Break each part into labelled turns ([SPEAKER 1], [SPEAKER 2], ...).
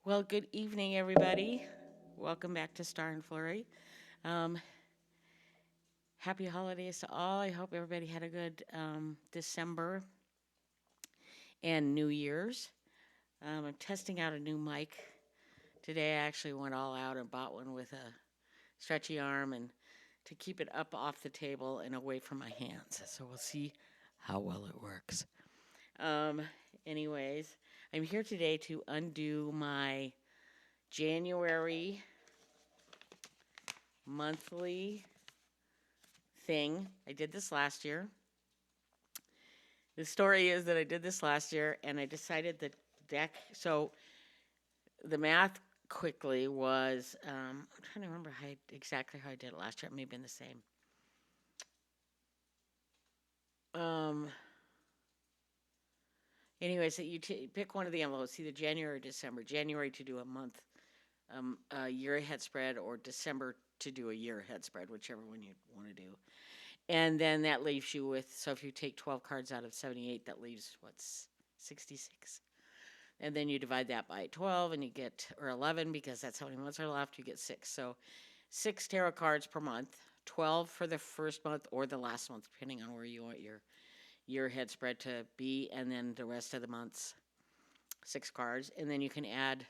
[SPEAKER 1] Well, good evening, everybody. Welcome back to Star and Flurry. Um, Happy holidays to all. I hope everybody had a good December and New Year's. I'm testing out a new mic today. I actually went all out and bought one with a stretchy arm and to keep it up off the table and away from my hands. So we'll see how well it works. Um, Anyways, I'm here today to undo my January monthly thing. I did this last year. The story is that I did this last year and I decided the deck. So the math quickly was I'm trying to remember exactly how I did it last year. It may have been the same. Um, Anyway, so you pick one of the envelopes, either January or December. January to do a month, a year ahead spread, or December to do a year ahead spread, whichever one you want to do. And then that leaves you with, so if you take 12 cards out of 78, that leaves, what's 66? And then you divide that by 12 and you get, or 11, because that's how many months are left, you get 6. So 6 tarot cards per month, 12 for the first month or the last month, depending on where you want your year ahead spread to be, and then the rest of the months, 6 cards. And then you can add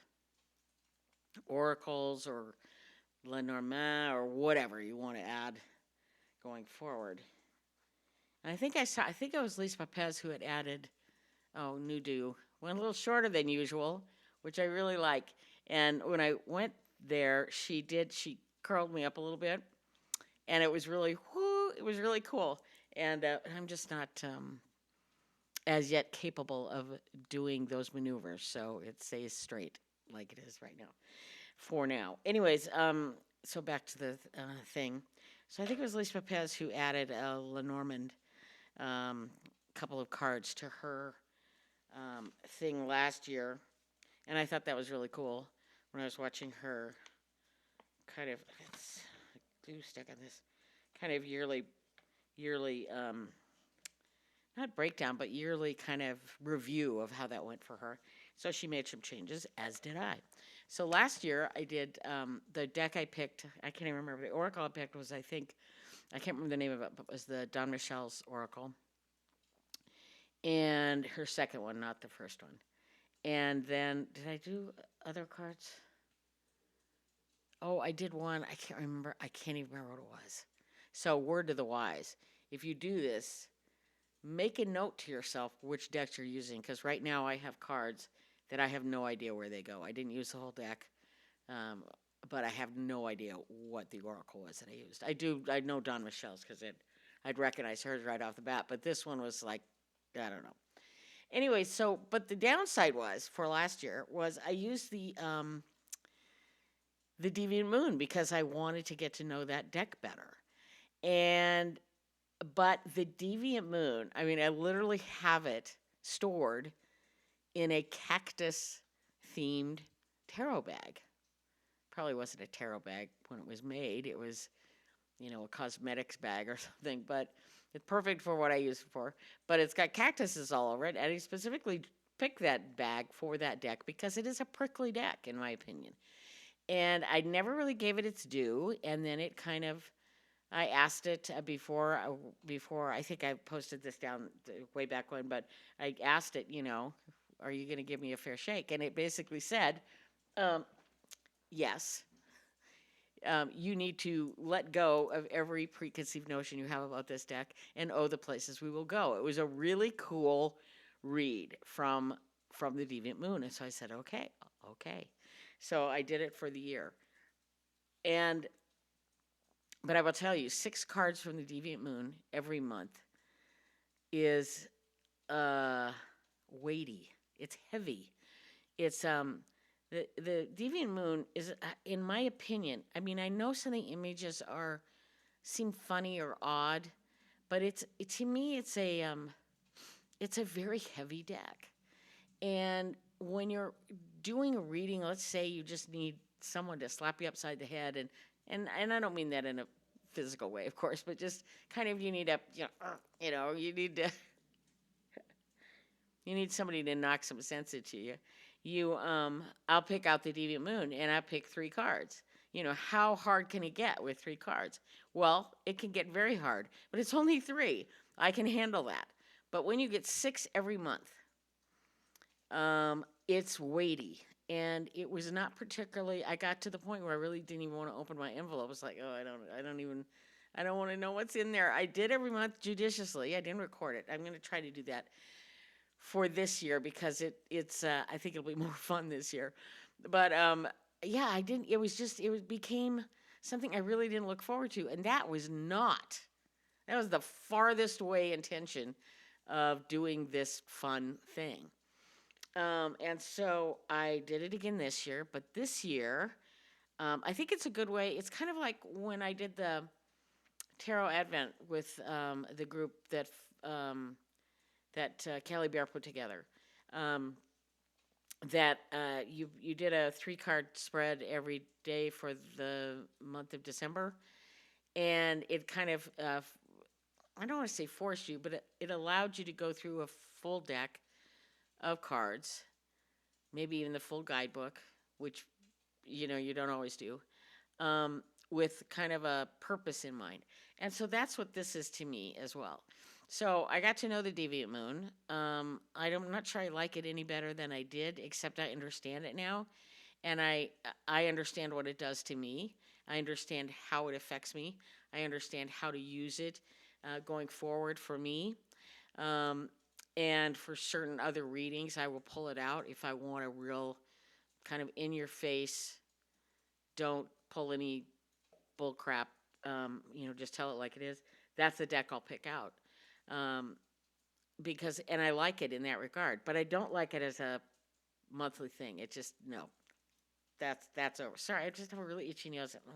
[SPEAKER 1] oracles or Lenormand or whatever you want to add going forward. And I think it was Lisa Papez who had added, Nudu. Went a little shorter than usual, which I really like. And when I went there, she curled me up a little bit, and it was really, it was really cool. And I'm just not as yet capable of doing those maneuvers, so it stays straight like it is right now, for now. Anyways, so back to the thing. So I think it was Lisa Papez who added a Lenormand couple of cards to her thing last year, and I thought that was really cool when I was watching her kind of it's glue stuck on this kind of yearly not breakdown but yearly kind of review of how that went for her. So she made some changes, as did I. So last year I did the deck I picked. I can't even remember the oracle I picked was I can't remember the name of it, but it was the Don Michelle's oracle, and her second one, not the first one. And then, did I do other cards? Oh, I did one. I can't remember. I can't even remember what it was. So, word to the wise: if you do this, make a note to yourself which decks you're using. Because right now I have cards that I have no idea where they go. I didn't use the whole deck, but I have no idea what the oracle was that I used. I know Don Michelle's because I'd recognize hers right off the bat. But this one was like, I don't know. Anyway, so but the downside was for last year was I used the Deviant Moon because I wanted to get to know that deck better. And but the Deviant Moon, I mean, I literally have it stored in a cactus themed tarot bag. Probably wasn't a tarot bag when it was made. It was, a cosmetics bag or something, but it's perfect for what I use it for. But it's got cactuses all over it, and I specifically picked that bag for that deck because it is a prickly deck, in my opinion. And I never really gave it its due, and then it kind of, I asked it before I think I posted this down way back when, but I asked it, are you going to give me a fair shake? And it basically said, um, yes. You need to let go of every preconceived notion you have about this deck and the places we will go. It was a really cool read from the Deviant Moon, and so I said, okay. So I did it for the year, and but I will tell you, 6 cards from the Deviant Moon every month is weighty. It's heavy. It's the Deviant Moon is, in my opinion. I mean, I know some of the images seem funny or odd, but to me it's a very heavy deck. And when you're doing a reading, let's say you just need someone to slap you upside the head, and I don't mean that in a physical way, of course, but just kind of you need a you need somebody to knock some sense into you. I'll pick out the Deviant Moon and I pick 3 cards. How hard can it get with 3 cards? Well, it can get very hard, but it's only 3. I can handle that. But when you get 6 every month, it's weighty. And it was not particularly, I got to the point where I really didn't even want to open my envelope. It's like, oh, I don't want to know what's in there. I did every month judiciously. I didn't record it. I'm going to try to do that for this year because I think it'll be more fun this year. But yeah, I didn't. Became something I really didn't look forward to, and that was the farthest way intention of doing this fun thing. And so I did it again this year, but this year, I think it's a good way. It's kind of like when I did the Tarot Advent with the group that Callie Bear put together. That you did a 3-card spread every day for the month of December, and it kind of I don't want to say forced you, but it allowed you to go through a full deck of cards, maybe even the full guidebook, which you don't always do, with kind of a purpose in mind. And so that's what this is to me as well. So I got to know the Deviant Moon. I'm not sure I like it any better than I did, except I understand it now, and I understand what it does to me. I understand how it affects me. I understand how to use it going forward for me. And for certain other readings, I will pull it out if I want a real kind of in-your-face, don't pull any bull crap, just tell it like it is. That's the deck I'll pick out. And I like it in that regard, but I don't like it as a monthly thing. It just, no, that's over. Sorry, I just have a really itchy nose. I don't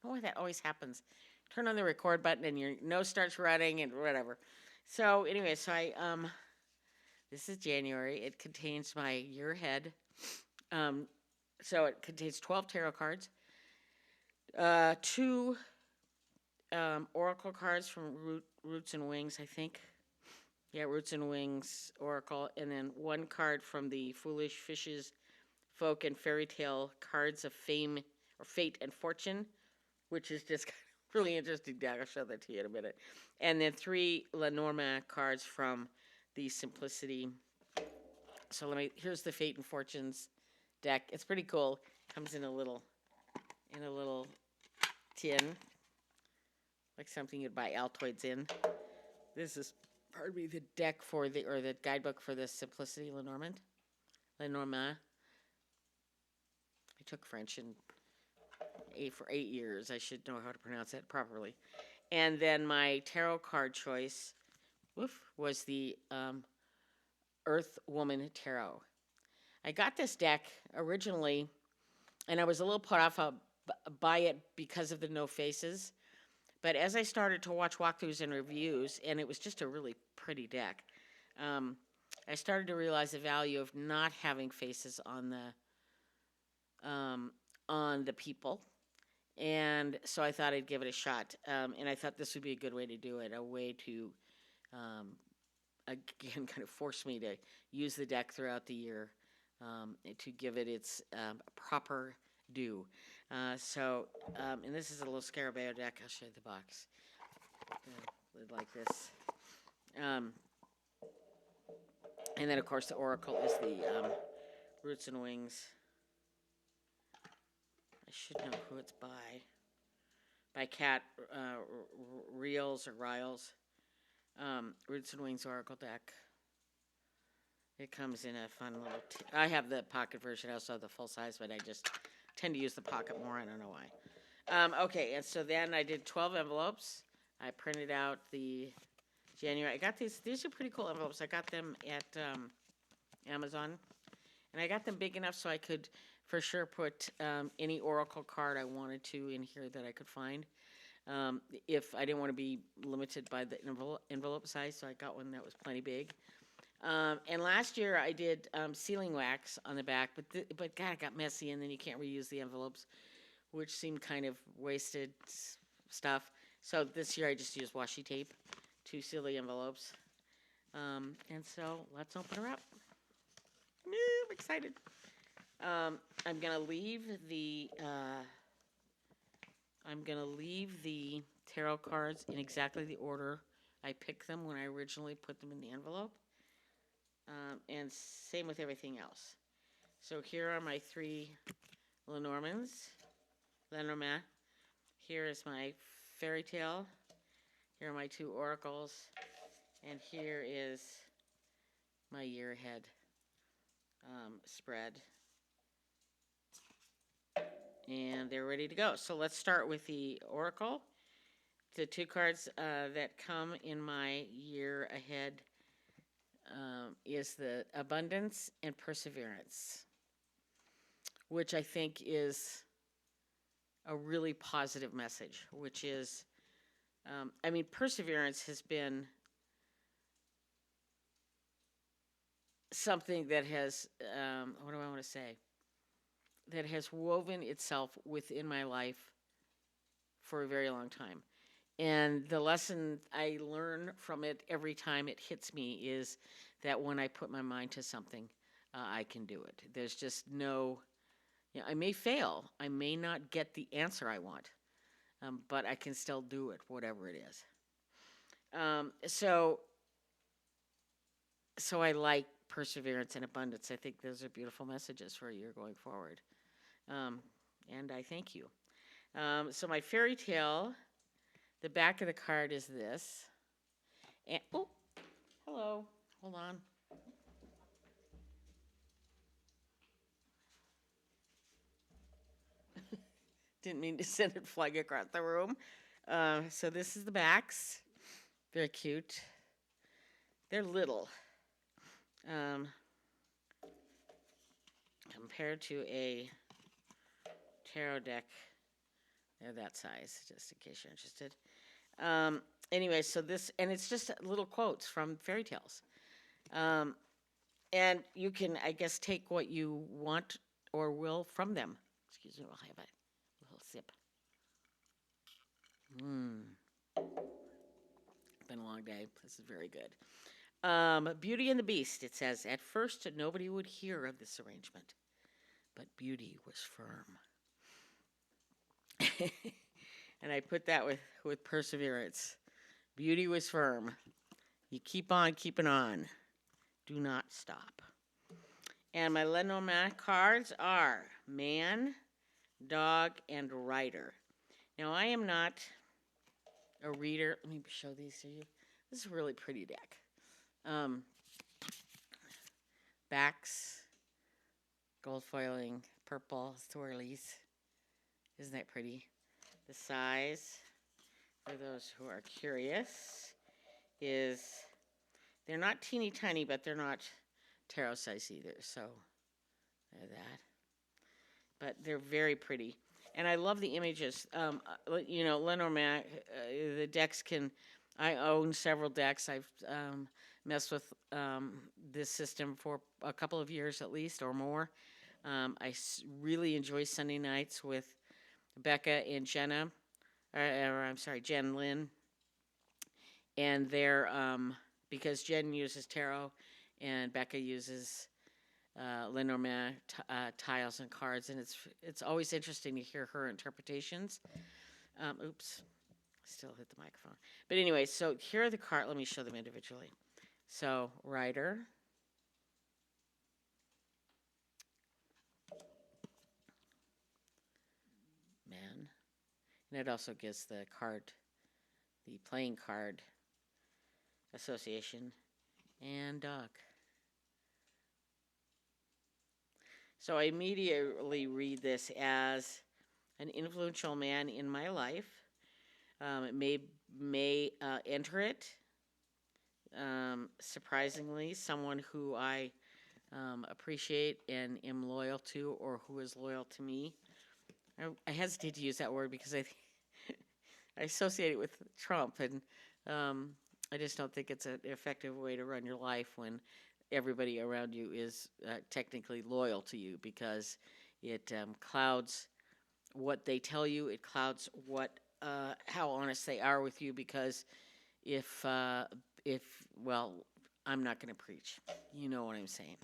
[SPEAKER 1] know why that always happens. Turn on the record button and your nose starts running and whatever. So anyway, this is January. It contains my year ahead. So it contains 12 tarot cards, 2 oracle cards from Roots and Wings, I think. Yeah, Roots and Wings Oracle, and then 1 card from the Foolish Fishes Folk and Fairy Tale Cards of Fame or Fate and Fortune, which is just really interesting deck. I'll show that to you in a minute. And then 3 Lenormand cards from the Simplicity. So here's the Fate and Fortunes deck. It's pretty cool. Comes in a little tin, like something you'd buy Altoids in. This is, the deck or the guidebook for the Simplicity Lenormand. I took French for 8 years. I should know how to pronounce that properly. And then my tarot card choice, was the Earth Woman Tarot. I got this deck originally, and I was a little put off by it because of the no faces. But as I started to watch walkthroughs and reviews, and it was just a really pretty deck, I started to realize the value of not having faces on the people. And so I thought I'd give it a shot. And I thought this would be a good way to do it, a way to, again, kind of force me to use the deck throughout the year to give it its proper due. And this is a little Scarabeo deck. I'll show you the box. Lid like this. And then, of course, the Oracle is the Roots and Wings. I should know who it's by. By Cat Reels or Riles. Roots and Wings Oracle deck. It comes in a fun little... I have the pocket version. I also have the full size, but I just tend to use the pocket more. I don't know why. Okay, and so then I did 12 envelopes. I printed out the January. I got these. These are pretty cool envelopes. I got them at Amazon. And I got them big enough so I could for sure put any Oracle card I wanted to in here that I could find. If I didn't want to be limited by the envelope size, so I got one that was plenty big. And last year I did sealing wax on the back, but God, it got messy, and then you can't reuse the envelopes, which seemed kind of wasted stuff. So this year I just used washi tape to seal the envelopes. And so let's open her up. excited. I'm gonna leave the tarot cards in exactly the order I picked them when I originally put them in the envelope, and same with everything else. So here are my 3 Lenormand. Here is my fairy tale. Here are my 2 oracles, and here is my year ahead spread. And they're ready to go. So let's start with the oracle. The 2 cards that come in my year ahead is the abundance and perseverance, which I think is a really positive message, which is, perseverance has been something that has, what do I want to say, that has woven itself within my life for a very long time. And the lesson I learn from it every time it hits me is that when I put my mind to something, I can do it. There's just no, I may fail. I may not get the answer I want, but I can still do it, whatever it is. So I like perseverance and abundance. I think those are beautiful messages for a year going forward. And I thank you. So my fairy tale, the back of the card is this. And, oh, hello. Hold on. Didn't mean to send it flying across the room. So this is the backs. Very cute. They're little. Compared to a tarot deck, they're that size, just in case you're interested. Anyway, so this, and it's just little quotes from fairy tales. And you can, I guess, take what you want or will from them. Excuse me, I'll have a little sip. Been a long day. This is very good. Beauty and the Beast, it says, at first nobody would hear of this arrangement, but beauty was firm. And I put that with perseverance. Beauty was firm. You keep on keeping on. Do not stop. And my Lenormand cards are man, dog, and rider. Now, I am not a reader. Let me show these to you. This is a really pretty deck. Backs, gold foiling, purple swirlies. Isn't that pretty? The size, for those who are curious, is, they're not teeny tiny, but they're not tarot size either, so there's that. But they're very pretty. And I love the images. Lenormand, the decks I own several decks. I've messed with this system for a couple of years at least or more. I really enjoy Sunday nights with Becca and Jen Lynn. And they're, because Jen uses tarot and Becca uses Lenormand tiles and cards, and it's always interesting to hear her interpretations. Oops, still hit the microphone. But anyway, so here are the cards. Let me show them individually. So, Rider. Man. And it also gives the playing card association, and dog. So I immediately read this as an influential man in my life. It may enter it. Surprisingly, someone who I appreciate and am loyal to, or who is loyal to me. I hesitate to use that word because I associate it with Trump, and I just don't think it's an effective way to run your life when everybody around you is technically loyal to you, because it clouds what they tell you. It clouds how honest they are with you, because if I'm not going to preach. You know what I'm saying.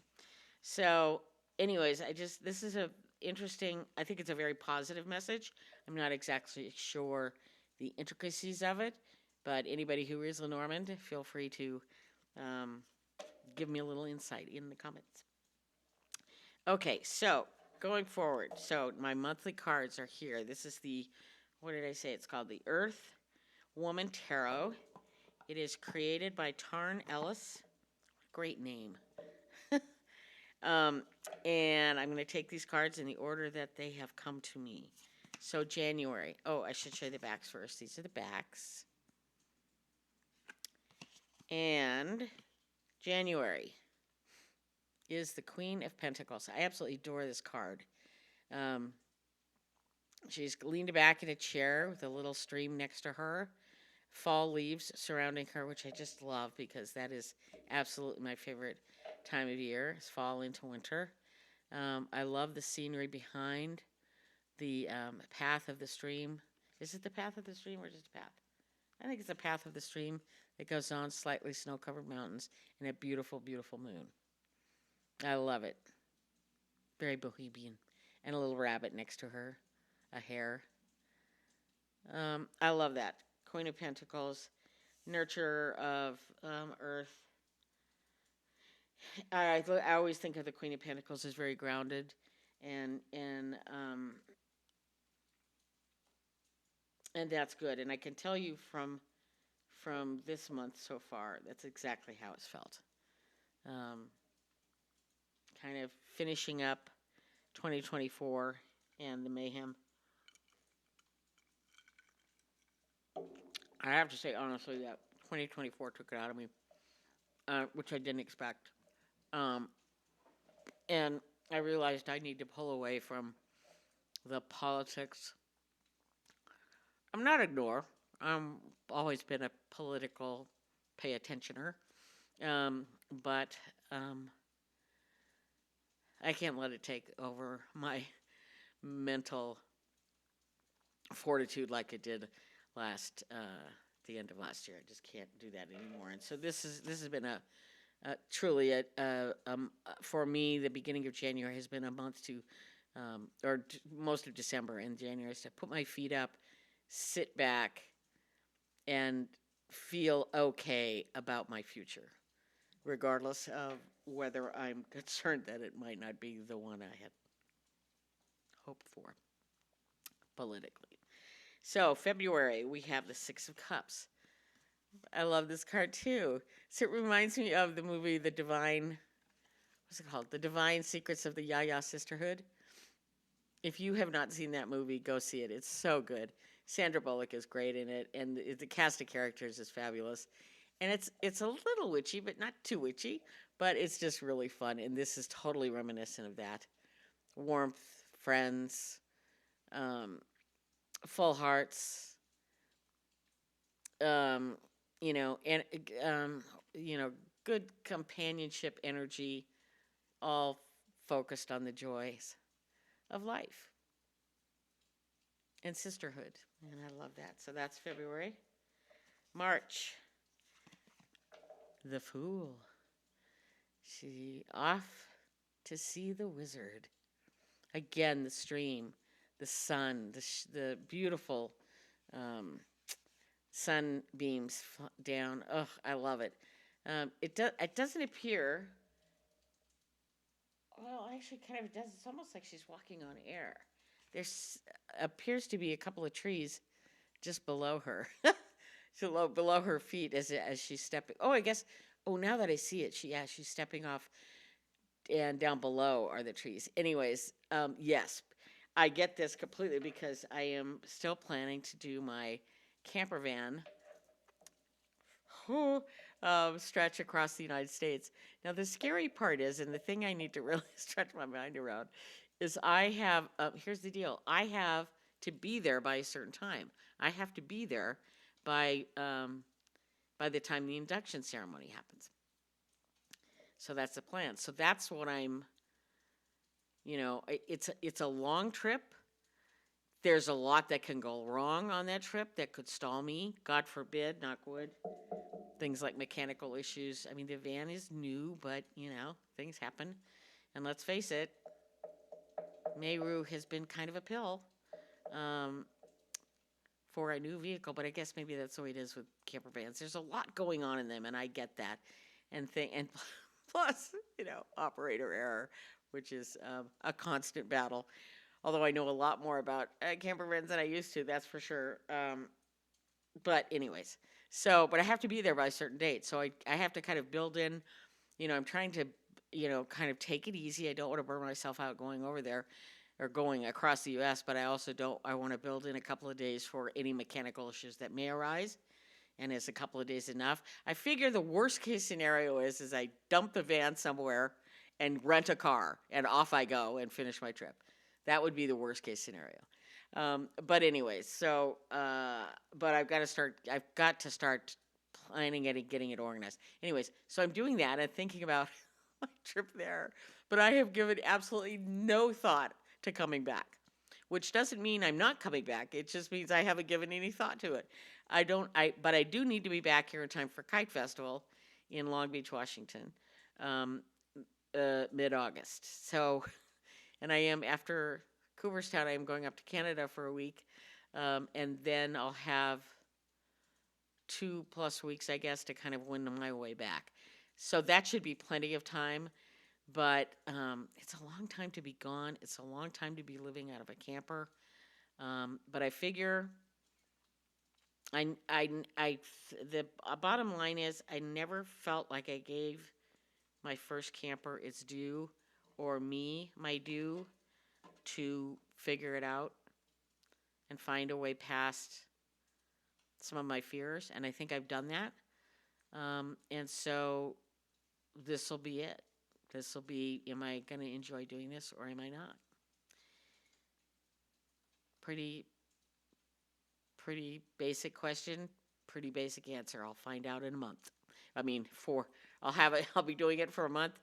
[SPEAKER 1] So anyways, this is a interesting. I think it's a very positive message. I'm not exactly sure the intricacies of it, but anybody who is Lenormand, feel free to um, give me a little insight in the comments. Okay, so going forward, so my monthly cards are here. This is the, what did I say? It's called the Earth Woman Tarot. It is created by Tarn Ellis. Great name. um, and I'm going to take these cards in the order that they have come to me. So January. Oh, I should show you the backs first. These are the backs. And January is the Queen of Pentacles. I absolutely adore this card. She's leaned back in a chair with a little stream next to her. Fall leaves surrounding her, which I just love because that is absolutely my favorite time of year, is fall into winter. I love the scenery behind the path of the stream. Is it the path of the stream or just a path? I think it's the path of the stream that goes on slightly snow-covered mountains and a beautiful, beautiful moon. I love it. Very bohemian. And a little rabbit next to her, a hare. I love that. Queen of Pentacles, nurturer of Earth. I always think of the Queen of Pentacles as very grounded, and that's good. And I can tell you from this month so far, that's exactly how it's felt. Kind of finishing up 2024 and the mayhem. I have to say honestly that 2024 took it out of me, which I didn't expect. And I realized I need to pull away from the politics. I'm not ignore. I'm always been a political pay attentioner. But I can't let it take over my mental fortitude like it did the end of last year. I just can't do that anymore. And so this has been truly for me, the beginning of January has been a month to, most of December and January, is to put my feet up, sit back, and feel okay about my future, regardless of whether I'm concerned that it might not be the one I had hoped for politically. So February, we have the Six of Cups. I love this card too. So it reminds me of the movie The Divine, what's it called? The Divine Secrets of the Ya-Ya Sisterhood. If you have not seen that movie, go see it. It's so good. Sandra Bullock is great in it, and the cast of characters is fabulous. And it's a little witchy, but not too witchy, but it's just really fun. And this is totally reminiscent of that. Warmth, friends, full hearts, and good companionship energy, all focused on the joys of life and sisterhood. And I love that. So that's February. March, the Fool. She off to see the wizard. Again, the stream, the sun, the beautiful sunbeams down. Oh, I love it. It doesn't appear. Well, actually, kind of does. It's almost like she's walking on air. There's appears to be a couple of trees just below her, below her feet as she's stepping. Oh, I guess. Oh, now that I see it, she's stepping off, and down below are the trees. Anyways, yes, I get this completely because I am still planning to do my camper van stretch across the United States. Now, the scary part is, and the thing I need to really stretch my mind around, is I have, here's the deal, I have to be there by a certain time. I have to be there by the time the induction ceremony happens. So that's the plan. So that's what it's a long trip. There's a lot that can go wrong on that trip that could stall me, God forbid, knock wood. Things like mechanical issues. I mean, the van is new, but, things happen. And let's face it, Meru has been kind of a pill um, for a new vehicle, but I guess maybe that's the way it is with camper vans. There's a lot going on in them, and I get that. And plus, operator error, which is a constant battle. Although I know a lot more about camper vans than I used to, that's for sure. But anyways, but I have to be there by a certain date, so I have to kind of build in. I'm trying to kind of take it easy. I don't want to burn myself out going over there or going across the U.S., but I also don't. I want to build in a couple of days for any mechanical issues that may arise. And is a couple of days enough? I figure the worst case scenario is I dump the van somewhere and rent a car and off I go and finish my trip. That would be the worst case scenario. But anyways, but I've got to start planning it and getting it organized. Anyways, so I'm doing that and thinking about my trip there, but I have given absolutely no thought to coming back, which doesn't mean I'm not coming back. It just means I haven't given any thought to it. But I do need to be back here in time for Kite Festival in Long Beach, Washington, mid-August. So, and I am after Cooperstown. I am going up to Canada for a week, and then I'll have 2+ weeks, I guess, to kind of win my way back. So that should be plenty of time. But it's a long time to be gone. It's a long time to be living out of a camper. But I figure, the bottom line is, I never felt like I gave my first camper its due, or me my due, to figure it out and find a way past some of my fears. And I think I've done that. And so this will be it. This will be, am I going to enjoy doing this or am I not? Pretty basic question, pretty basic answer. I'll find out in a month. I'll be doing it for a month,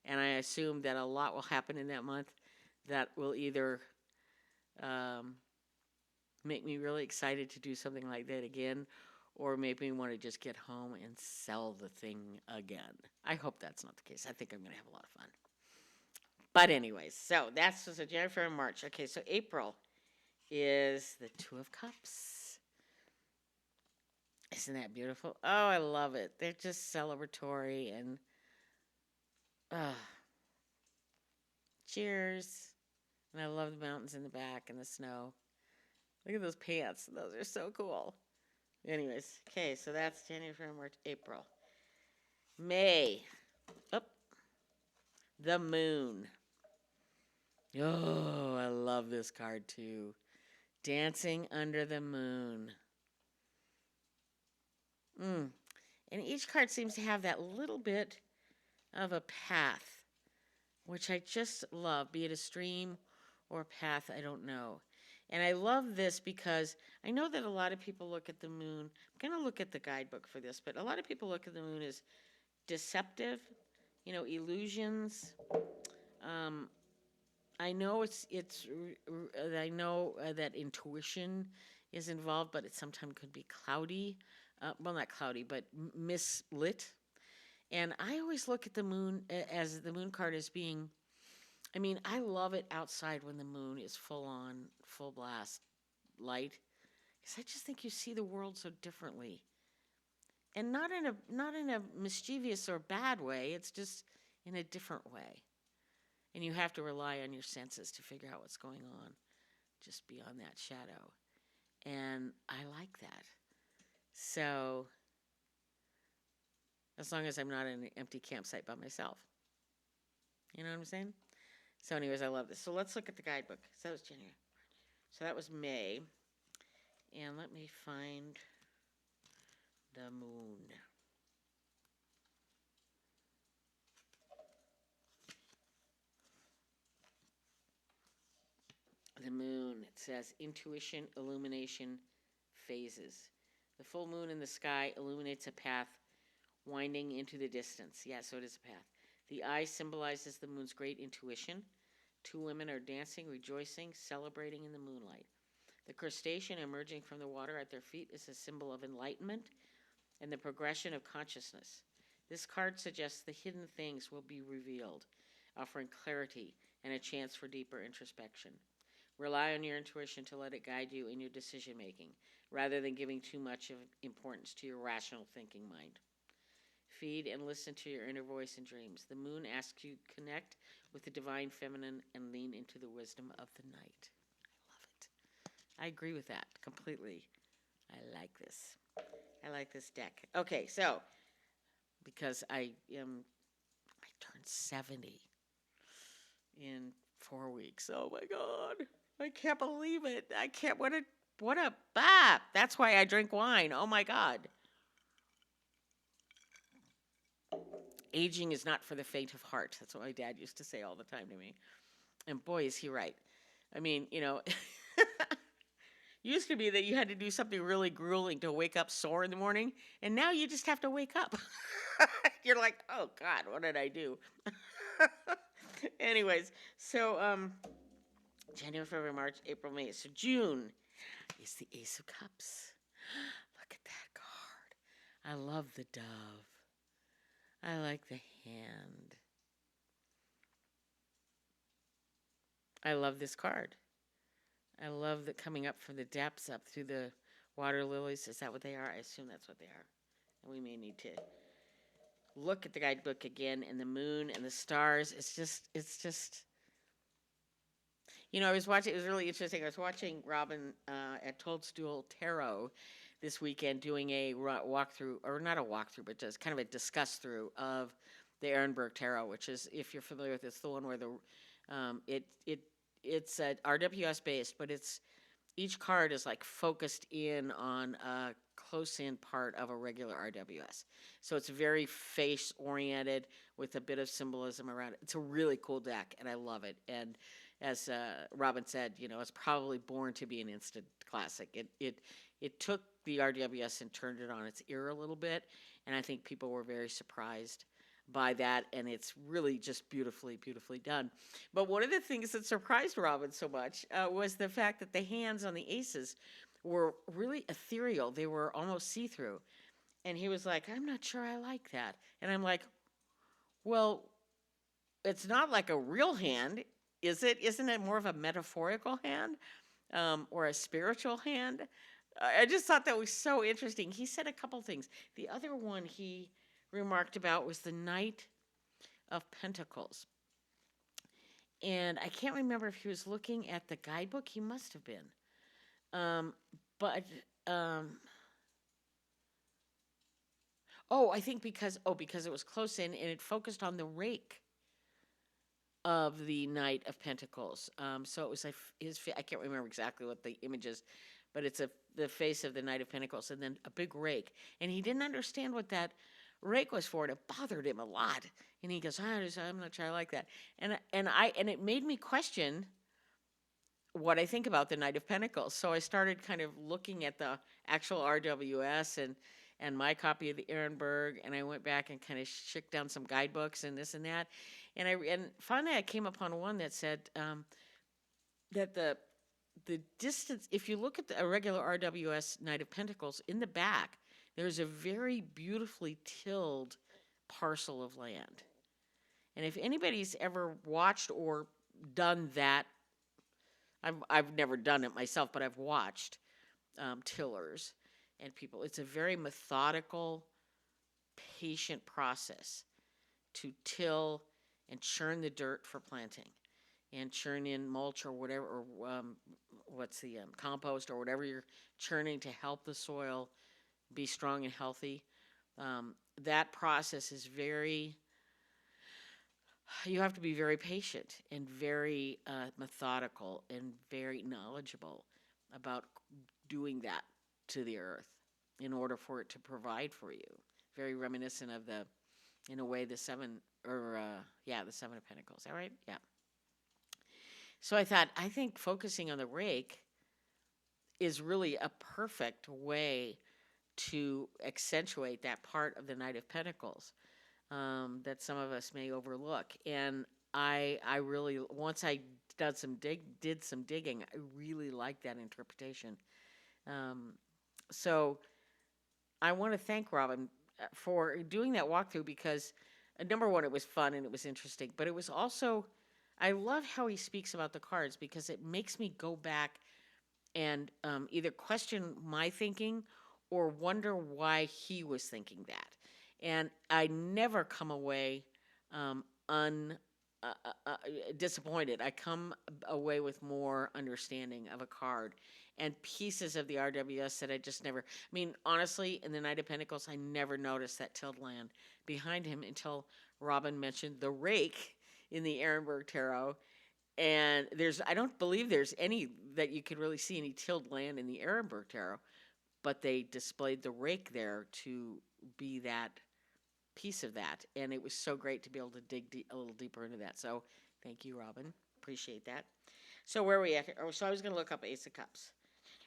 [SPEAKER 1] and I assume that a lot will happen in that month that will either make me really excited to do something like that again, or make me want to just get home and sell the thing again. I hope that's not the case. I think I'm going to have a lot of fun. But anyways, so that's just January, February, March. Okay, so April is the Two of Cups. Isn't that beautiful? Oh, I love it. They're just celebratory and cheers. And I love the mountains in the back and the snow. Look at those pants. Those are so cool. Anyways, okay, so that's January, February, March, April. May. The moon. Oh, I love this card too. Dancing under the moon. And each card seems to have that little bit of a path, which I just love, be it a stream or a path, I don't know. And I love this because I know that a lot of people look at the moon. I'm going to look at the guidebook for this, but a lot of people look at the moon as deceptive, illusions. I know I know that intuition is involved, but it sometimes could be cloudy. Well, not cloudy, but mislit. And I always look at the moon as the moon card as being, I love it outside when the moon is full on, full blast light, because I just think you see the world so differently, and not in a mischievous or bad way. It's just in a different way, and you have to rely on your senses to figure out what's going on, just beyond that shadow, and I like that. So, as long as I'm not in an empty campsite by myself, you know what I'm saying? So anyways, I love this. So let's look at the guidebook. So that was January. So that was May. And let me find the moon. The moon, it says intuition, illumination, phases. The full moon in the sky illuminates a path winding into the distance. Yeah, so it is a path. The eye symbolizes the moon's great intuition. Two women are dancing, rejoicing, celebrating in the moonlight. The crustacean emerging from the water at their feet is a symbol of enlightenment and the progression of consciousness. This card suggests the hidden things will be revealed, offering clarity and a chance for deeper introspection. Rely on your intuition to let it guide you in your decision making, rather than giving too much of importance to your rational thinking mind. Feed and listen to your inner voice in dreams. The moon asks you to connect with the divine feminine and lean into the wisdom of the night. I love it. I agree with that completely. I like this. I like this deck. Okay, so because I turned 70 in 4 weeks. Oh my God. I can't believe it. I can't that's why I drink wine. Oh my God. Aging is not for the faint of heart. That's what my dad used to say all the time to me. And boy, is he right. I mean, used to be that you had to do something really grueling to wake up sore in the morning, and now you just have to wake up. You're like, oh God, what did I do? Anyways, so January, February, March, April, May. So June is the Ace of Cups. Look at that card. I love the dove. I like the hand. I love this card. I love that coming up from the depths up through the water lilies. Is that what they are? I assume that's what they are. And we may need to look at the guidebook again, and the moon and the stars. It's just, I was watching, it was really interesting. I was watching Robin at Toadstool Tarot this weekend doing a walkthrough, or not a walkthrough, but just kind of a discuss through of the Ehrenberg Tarot, which is, if you're familiar with it, it's the one where it's RWS based, but each card is like focused in on a close-in part of a regular RWS. So it's very face-oriented with a bit of symbolism around it. It's a really cool deck, and I love it. And as Robin said, it's probably born to be an instant classic. It took the RWS and turned it on its ear a little bit, and I think people were very surprised by that, and it's really just beautifully, beautifully done. But one of the things that surprised Robin so much was the fact that the hands on the aces were really ethereal. They were almost see-through. And he was like, I'm not sure I like that. And I'm like, well, it's not like a real hand, is it? Isn't it more of a metaphorical hand or a spiritual hand? I just thought that was so interesting. He said a couple things. The other one he remarked about was the Knight of Pentacles. And I can't remember if he was looking at the guidebook. He must have been. I think because it was close in and it focused on the rake of the Knight of Pentacles. So it was like I can't remember exactly what the image is, but it's the face of the Knight of Pentacles and then a big rake. And he didn't understand what that rake was for, and it bothered him a lot. And he goes, I'm not sure I like that. And it made me question what I think about the Knight of Pentacles. So I started kind of looking at the actual RWS and my copy of the Ehrenberg, and I went back and kind of shook down some guidebooks and this and that. And finally I came upon one that said that the distance, if you look at a regular RWS Knight of Pentacles, in the back, there's a very beautifully tilled parcel of land. And if anybody's ever watched or done that, I've never done it myself, but I've watched tillers and people. It's a very methodical, patient process to till and churn the dirt for planting and churn in mulch or whatever, or compost or whatever you're churning to help the soil be strong and healthy. That process is you have to be very patient and very methodical and very knowledgeable about doing that to the earth in order for it to provide for you. Very reminiscent of in a way, the Seven of Pentacles. Is that right? Yeah. So I think focusing on the rake is really a perfect way to accentuate that part of the Knight of Pentacles that some of us may overlook. And I really, once I did some digging, I really like that interpretation. So I want to thank Robin for doing that walkthrough because, number one, it was fun and it was interesting, but it was also, I love how he speaks about the cards because it makes me go back and either question my thinking or wonder why he was thinking that. And I never come away un disappointed. I come away with more understanding of a card and pieces of the RWS that I just never. I mean, honestly, in the Knight of Pentacles, I never noticed that tilled land behind him until Robin mentioned the rake in the Ehrenberg Tarot. And I don't believe there's any that you could really see any tilled land in the Ehrenberg Tarot, but they displayed the rake there to be that piece of that, and it was so great to be able to dig a little deeper into that. So, thank you, Robin. Appreciate that. So, where are we at? Oh, so I was going to look up Ace of Cups.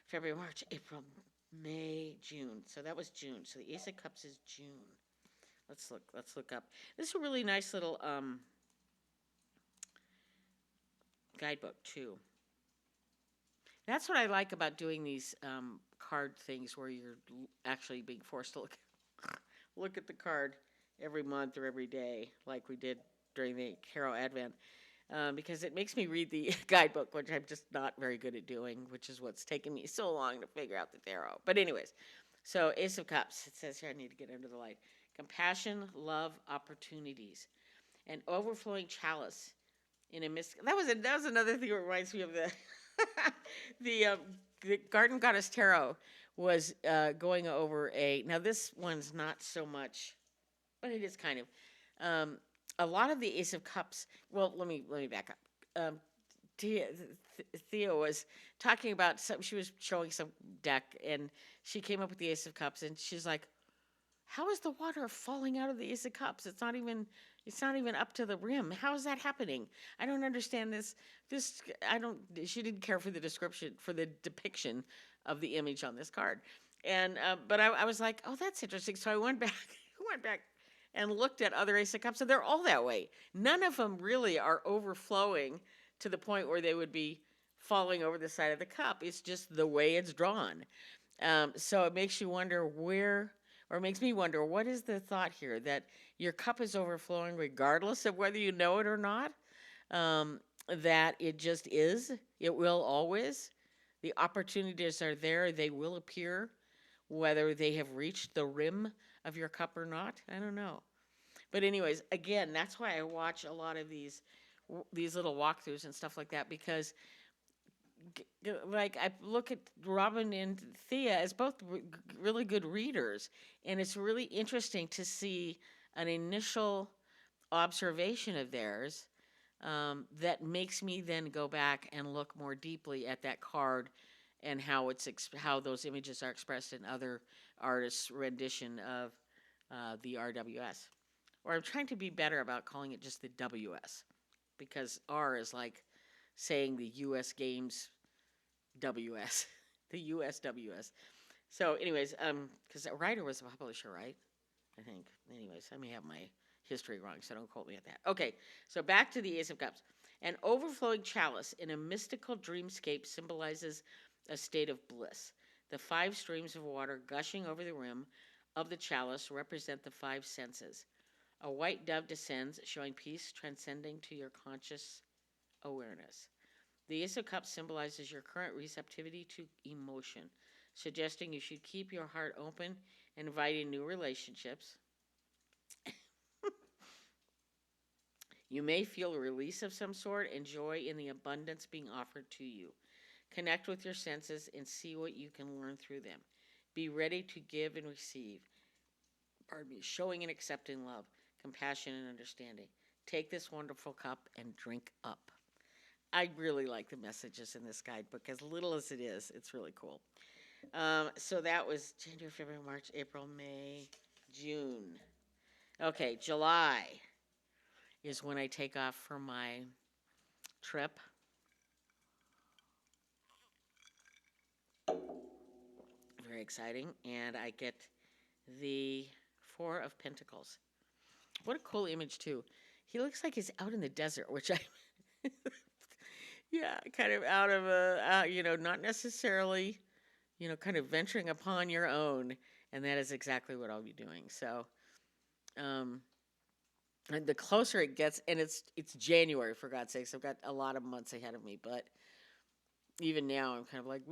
[SPEAKER 1] February, March, April, May, June. So that was June. So the Ace of Cups is June. Let's look. Let's look up. This is a really nice little guidebook too. That's what I like about doing these card things, where you're actually being forced to look at the card every month or every day, like we did during the Tarot Advent, because it makes me read the guidebook, which I'm just not very good at doing, which is what's taken me so long to figure out the tarot. But anyways, so Ace of Cups, it says here, I need to get under the light. Compassion, love, opportunities, an overflowing chalice in a mist. That was another thing that reminds me of the Garden Goddess Tarot was going over now this one's not so much, but it is kind of. A lot of the Ace of Cups. Well, let me back up. Thea was talking about some. She was showing some deck, and she came up with the Ace of Cups, and she's like, "How is the water falling out of the Ace of Cups? It's not even. It's not even up to the rim. How is that happening? I don't understand this. I don't." She didn't care for the description, for the depiction of the image on this card, and but I was like, "Oh, that's interesting." So I went back. went back and looked at other Ace of Cups, and they're all that way. None of them really are overflowing to the point where they would be falling over the side of the cup. It's just the way it's drawn. So it makes you wonder or makes me wonder, what is the thought here? That your cup is overflowing regardless of whether you know it or not? That it just is. It will always. The opportunities are there. They will appear, whether they have reached the rim of your cup or not. I don't know. But anyways, again, that's why I watch a lot of these little walkthroughs and stuff like that, because like I look at Robin and Thea as both really good readers, and it's really interesting to see an initial observation of theirs that makes me then go back and look more deeply at that card and how how those images are expressed in other artists' rendition of the RWS. Or I'm trying to be better about calling it just the WS, because R is like saying the U.S. Games WS, the USWS. So, anyways, because Ryder was the publisher, right? I think. Anyways, I may have my history wrong, so don't quote me at that. Okay, so back to the Ace of Cups. An overflowing chalice in a mystical dreamscape symbolizes a state of bliss. The 5 streams of water gushing over the rim of the chalice represent the 5 senses. A white dove descends, showing peace transcending to your conscious awareness. The Ace of Cups symbolizes your current receptivity to emotion, suggesting you should keep your heart open and invite in new relationships. You may feel a release of some sort and joy in the abundance being offered to you. Connect with your senses and see what you can learn through them. Be ready to give and receive. Showing and accepting love, compassion, and understanding. Take this wonderful cup and drink up. I really like the messages in this guidebook. As little as it is, it's really cool. So that was January, February, March, April, May, June. Okay, July is when I take off for my trip. Very exciting. And I get the 4 of Pentacles. What a cool image, too. He looks like he's out in the desert, which I... yeah, kind of out of not necessarily, kind of venturing upon your own. And that is exactly what I'll be doing. So, And the closer it gets, and it's January, for God's sakes. I've got a lot of months ahead of me, but even now I'm kind of like,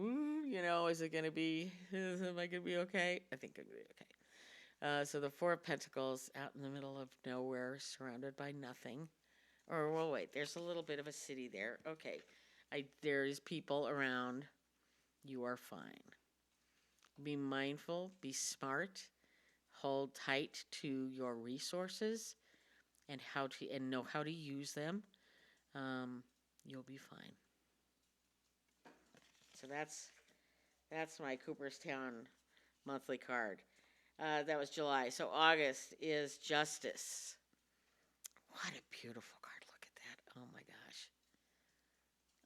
[SPEAKER 1] is it gonna be? Am I gonna be okay? I think I'm gonna be okay. So the Four of Pentacles out in the middle of nowhere, surrounded by nothing. Or well, wait, there's a little bit of a city there. Okay, there's people around. You are fine. Be mindful. Be smart. Hold tight to your resources and know how to use them. Um, you'll be fine. So that's my Cooperstown monthly card. That was July. So August is Justice. What a beautiful card. Look at that. Oh my gosh.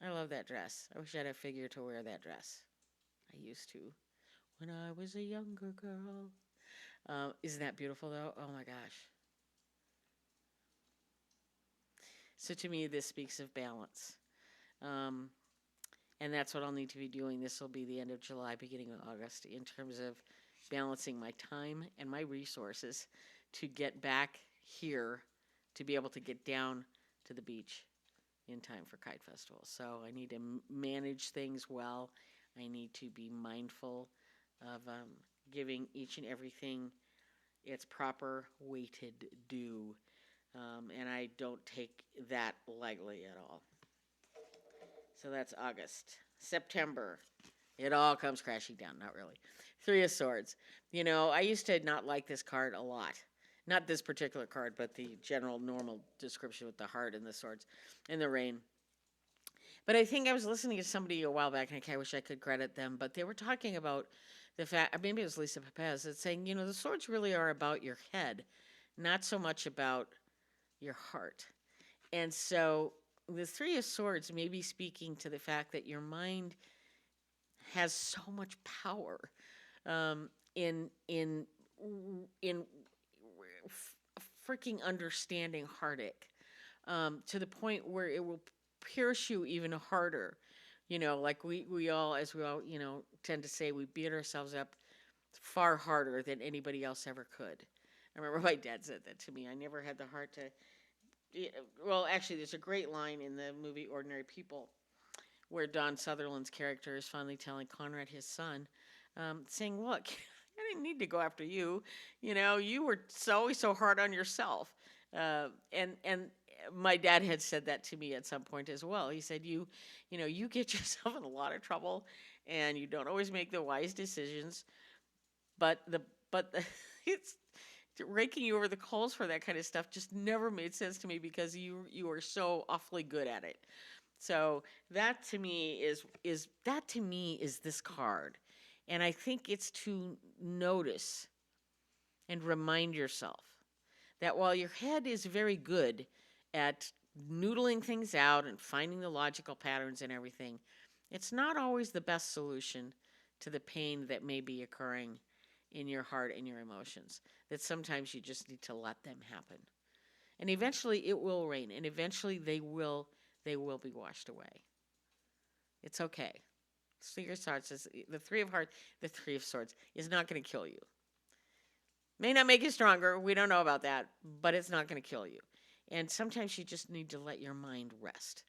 [SPEAKER 1] I love that dress. I wish I had a figure to wear that dress. I used to when I was a younger girl. Isn't that beautiful though? Oh my gosh. So to me, this speaks of balance. Um, and that's what I'll need to be doing. This will be the end of July, beginning of August, in terms of balancing my time and my resources to get back here to be able to get down to the beach in time for Kite Festival. So I need to manage things well. I need to be mindful of giving each and everything its proper weighted due. And I don't take that lightly at all. So that's August. September, it all comes crashing down. Not really. Three of Swords. I used to not like this card a lot. Not this particular card, but the general normal description with the heart and the swords and the rain. But I think I was listening to somebody a while back, and I wish I could credit them, but they were talking about the fact, maybe it was Lisa Pepez, that's saying, the swords really are about your head, not so much about your heart. And so the Three of Swords may be speaking to the fact that your mind has so much power um, in freaking understanding heartache to the point where it will pierce you even harder. Like we all, as we all, tend to say, we beat ourselves up far harder than anybody else ever could. I remember my dad said that to me. I never had the heart to. Well, actually, there's a great line in the movie Ordinary People where Don Sutherland's character is finally telling Conrad, his son, saying, "Look, I didn't need to go after you. You were always so hard on yourself." And my dad had said that to me at some point as well. He said, you get yourself in a lot of trouble, and you don't always make the wise decisions. But it's raking you over the coals for that kind of stuff just never made sense to me because you are so awfully good at it. So that to me is this card. And I think it's to notice and remind yourself that while your head is very good at noodling things out and finding the logical patterns and everything, it's not always the best solution to the pain that may be occurring in your heart and your emotions. That sometimes you just need to let them happen. And eventually it will rain, and eventually they will be washed away. It's okay. Three of Swords is the Three of Swords is not going to kill you. May not make you stronger. We don't know about that, but it's not going to kill you. And sometimes you just need to let your mind rest.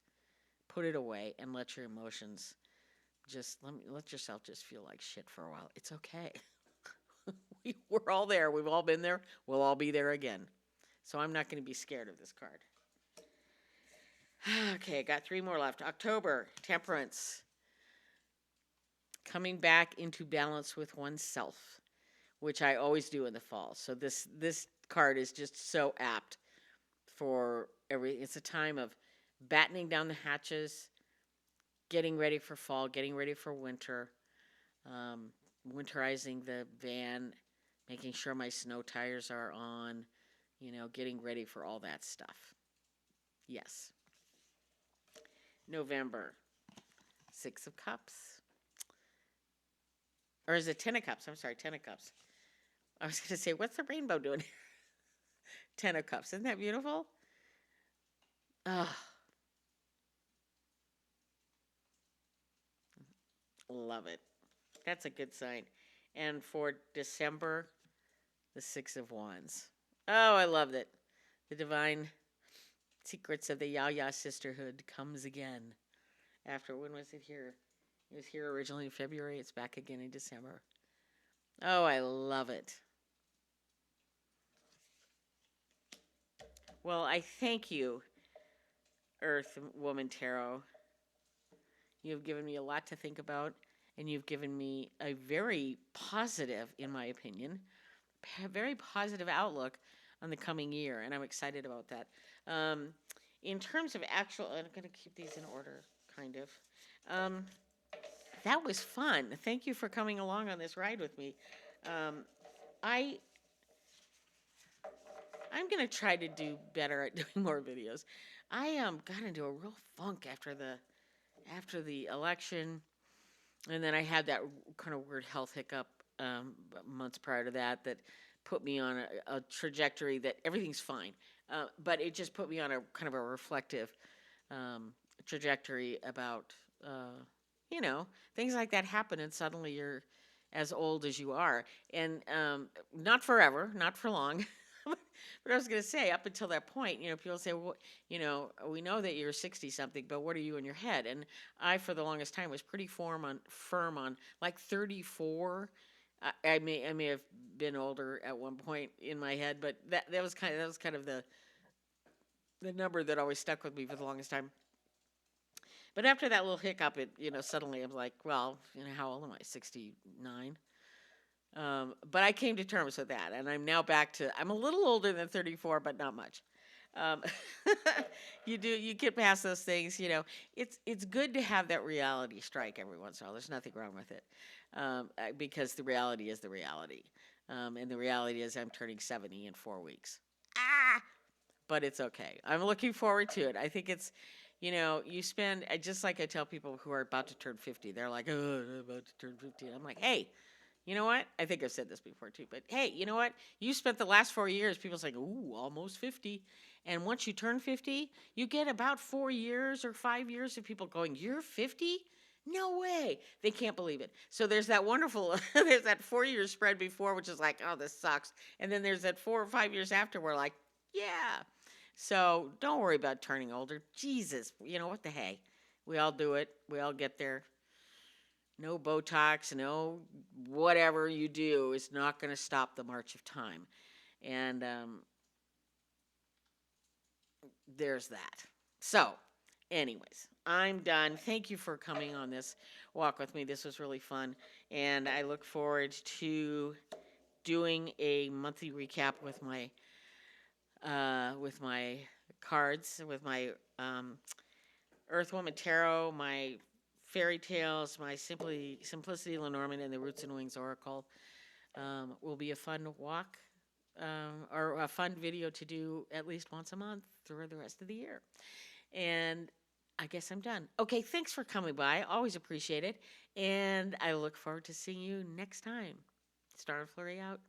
[SPEAKER 1] Put it away and let your emotions just let yourself just feel like shit for a while. It's okay. We're all there. We've all been there. We'll all be there again. So I'm not going to be scared of this card. Okay, I got 3 more left. October, Temperance. Coming back into balance with oneself, which I always do in the fall. So this card is just so apt for it's a time of battening down the hatches, getting ready for fall, getting ready for winter, winterizing the van, making sure my snow tires are on, getting ready for all that stuff. Yes. November, 6 of Cups. Or is it 10 of Cups? I'm sorry, 10 of Cups. I was going to say, what's the rainbow doing here? 10 of Cups. Isn't that beautiful? Oh. Love it. That's a good sign. And for December, the 6 of Wands. Oh, I loved it. The divine secrets of the Yaya sisterhood comes again. After, when was it here? It was here originally in February. It's back again in December. Oh, I love it. Well, I thank you, Earth Woman Tarot. You've given me a lot to think about, and you've given me a very positive, in my opinion, very positive outlook on the coming year, and I'm excited about that. Um, in terms of actual, I'm going to keep these in order, kind of. Um, that was fun. Thank you for coming along on this ride with me. Um, I I'm gonna try to do better at doing more videos. I got into a real funk after the election, and then I had that kind of weird health hiccup months prior to that that put me on a trajectory that everything's fine, but it just put me on a kind of a reflective um, trajectory about you know, things like that happen, and suddenly you're as old as you are, and not forever, not for long. But I was going to say, up until that point, you know, people say, well, you know, we know that you're 60 something, but what are you in your head? And I, for the longest time, was pretty firm on like 34. I may have been older at one point in my head, but that was kind of the number that always stuck with me for the longest time. But after that little hiccup, it, you know, suddenly I'm like, well, you know, how old am I? 69. But I came to terms with that, and I'm now back to. I'm a little older than 34, but not much. Um, you get past those things, you know. It's good to have that reality strike every once in a while. There's nothing wrong with it, because the reality is the reality, and the reality is I'm turning 70 in 4 weeks. Ah, but it's okay. I'm looking forward to it. I think it's, you know, you spend, just like I tell people who are about to turn 50, they're like, oh, I'm about to turn 50. I'm like, hey, you know what? I think I've said this before too, but hey, you know what? You spent the last 4 years, people say, ooh, almost 50. And once you turn 50, you get about 4 years or 5 years of people going, you're 50? No way. They can't believe it. So there's that wonderful, there's that 4 year spread before, which is like, oh, this sucks. And then there's that 4 or 5 years after where like, yeah. So don't worry about turning older. Jesus, you know what the hey? We all do it. We all get there. No Botox, no whatever you do is not going to stop the march of time. And there's that. So, anyways, I'm done. Thank you for coming on this walk with me. This was really fun. And I look forward to doing a monthly recap with my cards, with my Earth Woman Tarot, my fairy tales, my Simplicity Lenormand, and the Roots and Wings Oracle. Will be a fun walk, or a fun video to do at least once a month through the rest of the year. And I guess I'm done. Okay, thanks for coming by. Always appreciate it. And I look forward to seeing you next time. Star Flurry out.